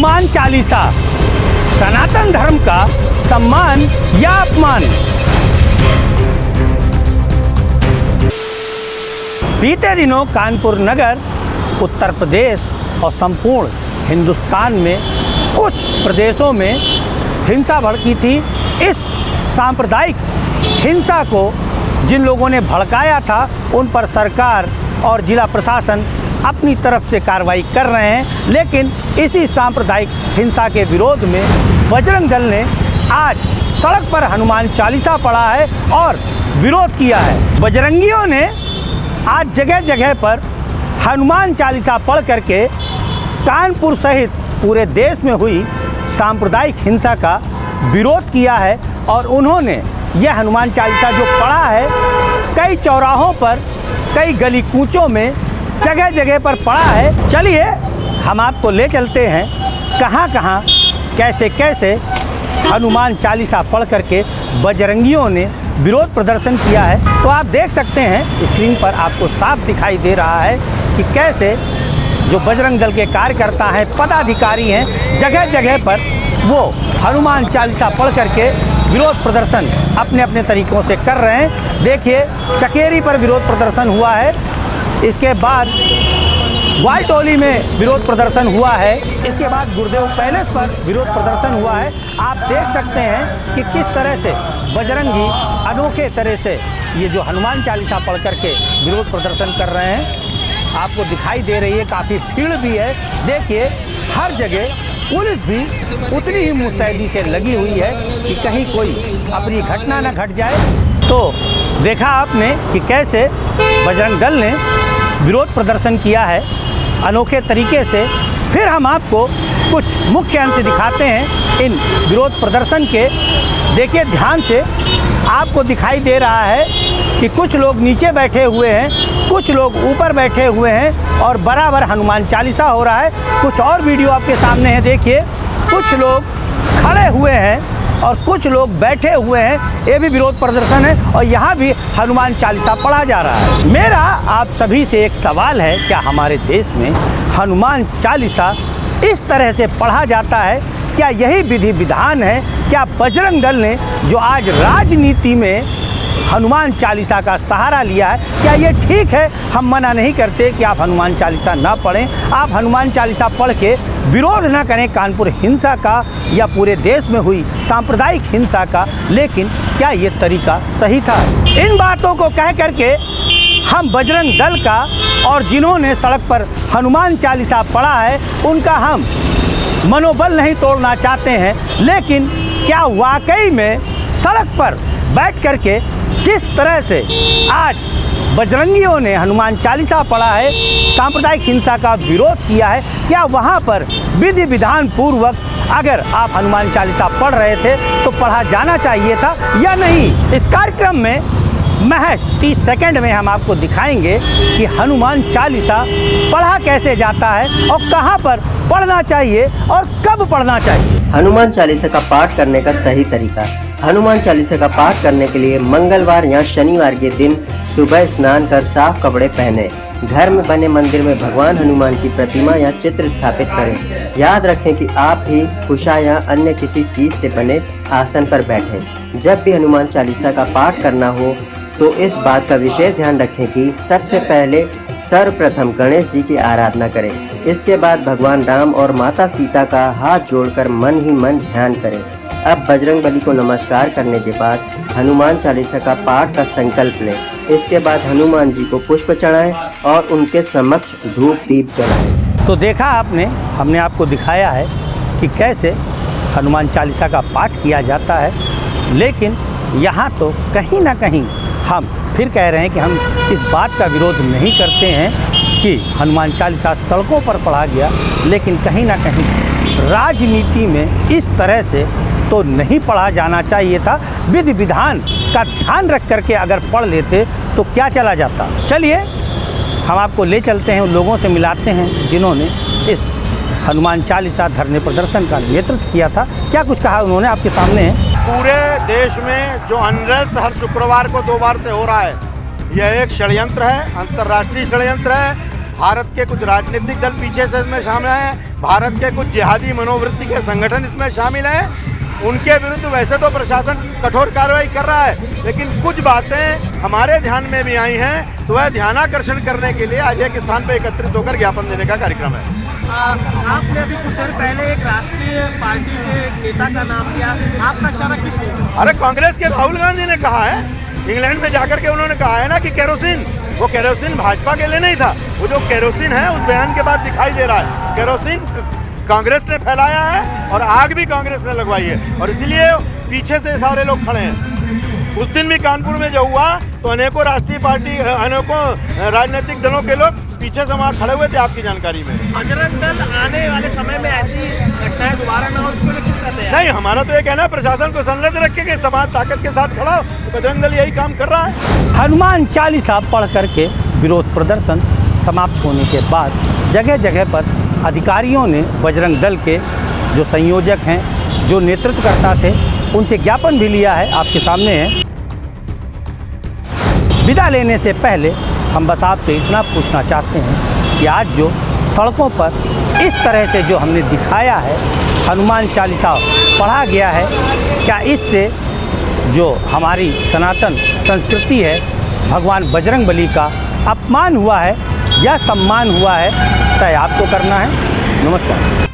हनुमान चालीसा सनातन धर्म का सम्मान या अपमान। बीते दिनों कानपुर नगर, उत्तर प्रदेश और संपूर्ण हिंदुस्तान में कुछ प्रदेशों में हिंसा भड़की थी। इस सांप्रदायिक हिंसा को जिन लोगों ने भड़काया था उन पर सरकार और जिला प्रशासन अपनी तरफ से कार्रवाई कर रहे हैं, लेकिन इसी सांप्रदायिक हिंसा के विरोध में बजरंग दल ने आज सड़क पर हनुमान चालीसा पढ़ा है और विरोध किया है। बजरंगियों ने आज जगह जगह पर हनुमान चालीसा पढ़ करके कानपुर सहित पूरे देश में हुई सांप्रदायिक हिंसा का विरोध किया है और उन्होंने यह हनुमान चालीसा जो पढ़ा है कई चौराहों पर, कई गली कूचों में, जगह जगह पर पढ़ा है। चलिए हम आपको ले चलते हैं कहाँ कहाँ कैसे कैसे हनुमान चालीसा पढ़ करके बजरंगियों ने विरोध प्रदर्शन किया है। तो आप देख सकते हैं स्क्रीन पर आपको साफ दिखाई दे रहा है कि कैसे जो बजरंग दल के कार्यकर्ता हैं, पदाधिकारी हैं, जगह जगह पर वो हनुमान चालीसा पढ़ करके विरोध प्रदर्शन अपने अपने तरीक़ों से कर रहे हैं। देखिए चकेरी पर विरोध प्रदर्शन हुआ है, इसके बाद वालटोली में विरोध प्रदर्शन हुआ है, इसके बाद गुरुदेव पैलेस पर विरोध प्रदर्शन हुआ है। आप देख सकते हैं कि किस तरह से बजरंगी अनोखे तरह से ये जो हनुमान चालीसा पढ़ करके विरोध प्रदर्शन कर रहे हैं। आपको दिखाई दे रही है काफ़ी भीड़ भी है। देखिए हर जगह पुलिस भी उतनी ही मुस्तैदी से लगी हुई है कि कहीं कोई अपनी घटना न घट जाए। तो देखा आपने कि कैसे बजरंग दल ने विरोध प्रदर्शन किया है अनोखे तरीके से। फिर हम आपको कुछ मुख्य अंश दिखाते हैं इन विरोध प्रदर्शन के। देखिए ध्यान से, आपको दिखाई दे रहा है कि कुछ लोग नीचे बैठे हुए हैं, कुछ लोग ऊपर बैठे हुए हैं और बराबर हनुमान चालीसा हो रहा है। कुछ और वीडियो आपके सामने है, देखिए कुछ लोग खड़े हुए हैं और कुछ लोग बैठे हुए हैं, ये भी विरोध प्रदर्शन है और यहाँ भी हनुमान चालीसा पढ़ा जा रहा है। मेरा आप सभी से एक सवाल है, क्या हमारे देश में हनुमान चालीसा इस तरह से पढ़ा जाता है? क्या यही विधि विधान है? क्या बजरंग दल ने जो आज राजनीति में हनुमान चालीसा का सहारा लिया है, क्या ये ठीक है? हम मना नहीं करते कि आप हनुमान चालीसा ना पढ़ें, आप हनुमान चालीसा पढ़ के विरोध ना करें कानपुर हिंसा का या पूरे देश में हुई सांप्रदायिक हिंसा का, लेकिन क्या ये तरीका सही था? इन बातों को कह करके हम बजरंग दल का और जिन्होंने सड़क पर हनुमान चालीसा पढ़ा है उनका हम मनोबल नहीं तोड़ना चाहते हैं, लेकिन क्या वाकई में सड़क पर बैठ करके जिस तरह से आज बजरंगियों ने हनुमान चालीसा पढ़ा है, सांप्रदायिक हिंसा का विरोध किया है, क्या वहाँ पर विधि विधान पूर्वक अगर आप हनुमान चालीसा पढ़ रहे थे तो पढ़ा जाना चाहिए था या नहीं? इस कार्यक्रम में महज 30 सेकंड में हम आपको दिखाएंगे कि हनुमान चालीसा पढ़ा कैसे जाता है और कहाँ पर पढ़ना चाहिए और कब पढ़ना चाहिए। हनुमान चालीसा का पाठ करने का सही तरीका। हनुमान चालीसा का पाठ करने के लिए मंगलवार या शनिवार के दिन सुबह स्नान कर साफ कपड़े पहने, घर में बने मंदिर में भगवान हनुमान की प्रतिमा या चित्र स्थापित करें। याद रखें कि आप ही कुशा या अन्य किसी चीज से बने आसन पर बैठें। जब भी हनुमान चालीसा का पाठ करना हो तो इस बात का विशेष ध्यान रखें कि सबसे पहले सर्वप्रथम गणेश जी की आराधना करें। इसके बाद भगवान राम और माता सीता का हाथ जोड़कर मन ही मन ध्यान करें। अब बजरंग बली को नमस्कार करने के बाद हनुमान चालीसा का पाठ का संकल्प लें। इसके बाद हनुमान जी को पुष्प चढ़ाएं और उनके समक्ष धूप दीप जलाएं। तो देखा आपने, हमने आपको दिखाया है कि कैसे हनुमान चालीसा का पाठ किया जाता है, लेकिन यहाँ तो कहीं ना कहीं हम फिर कह रहे हैं कि हम इस बात का विरोध नहीं करते हैं कि हनुमान चालीसा सड़कों पर पढ़ा गया, लेकिन कहीं ना कहीं राजनीति में इस तरह से तो नहीं पढ़ा जाना चाहिए था। विधि विधान का ध्यान रख करके अगर पढ़ लेते तो क्या चला जाता। चलिए हम आपको ले चलते हैं, उन लोगों से मिलाते हैं जिन्होंने इस हनुमान चालीसा धरने प्रदर्शन का नेतृत्व किया था। क्या कुछ कहा उन्होंने, आपके सामने है। पूरे देश में जो अनरेस्ट हर शुक्रवार को 2 बार से हो रहा है, यह एक षड्यंत्र है, अंतर्राष्ट्रीय षड्यंत्र है। भारत के कुछ राजनीतिक दल पीछे से इसमें शामिल हैं, भारत के कुछ जिहादी मनोवृत्ति के संगठन इसमें शामिल हैं। उनके विरुद्ध वैसे तो प्रशासन कठोर कार्रवाई कर रहा है, लेकिन कुछ बातें हमारे ध्यान में भी आई हैं, तो वह ध्यानाकर्षण करने के लिए आज एक स्थान पर एकत्रित होकर ज्ञापन देने का कार्यक्रम है। आपने अभी कुछ देर पहले एक राष्ट्रीय पार्टी के नेता का नाम लिया, आपका इशारा किस ओर? अरे कांग्रेस के राहुल गांधी ने कहा है, इंग्लैंड में जाकर के उन्होंने कहा है ना कि केरोसिन, वो केरोसिन भाजपा के लिए नहीं था, वो जो केरोसिन है उस बयान के बाद दिखाई दे रहा है। केरोसिन कांग्रेस ने फैलाया है और आग भी कांग्रेस ने लगवाई है, और इसीलिए पीछे से सारे लोग खड़े हैं। उस दिन भी कानपुर में जो हुआ तो अनेकों राष्ट्रीय पार्टी, अनेकों राजनीतिक दलों के लोग पीछे से वहाँ खड़े हुए थे, आपकी जानकारी में। बजरंग दल आने वाले समय में ऐसी घटनाएं दोबारा ना हो, इसको लेकर किस तरह तैयार? नहीं, हमारा तो ये कहना है प्रशासन को संलग्न रखे कि समाज ताकत के साथ खड़ा हो, तो बजरंग दल यही काम कर रहा है। हनुमान चालीसा पढ़ करके विरोध प्रदर्शन समाप्त होने के बाद जगह जगह पर अधिकारियों ने बजरंग दल के जो संयोजक हैं, जो नेतृत्वकर्ता थे, उनसे ज्ञापन भी लिया है, आपके सामने है। विदा लेने से पहले हम बस आपसे इतना पूछना चाहते हैं कि आज जो सड़कों पर इस तरह से जो हमने दिखाया है, हनुमान चालीसा पढ़ा गया है, क्या इससे जो हमारी सनातन संस्कृति है, भगवान बजरंगबली का अपमान हुआ है या सम्मान हुआ है, तय आपको करना है। नमस्कार।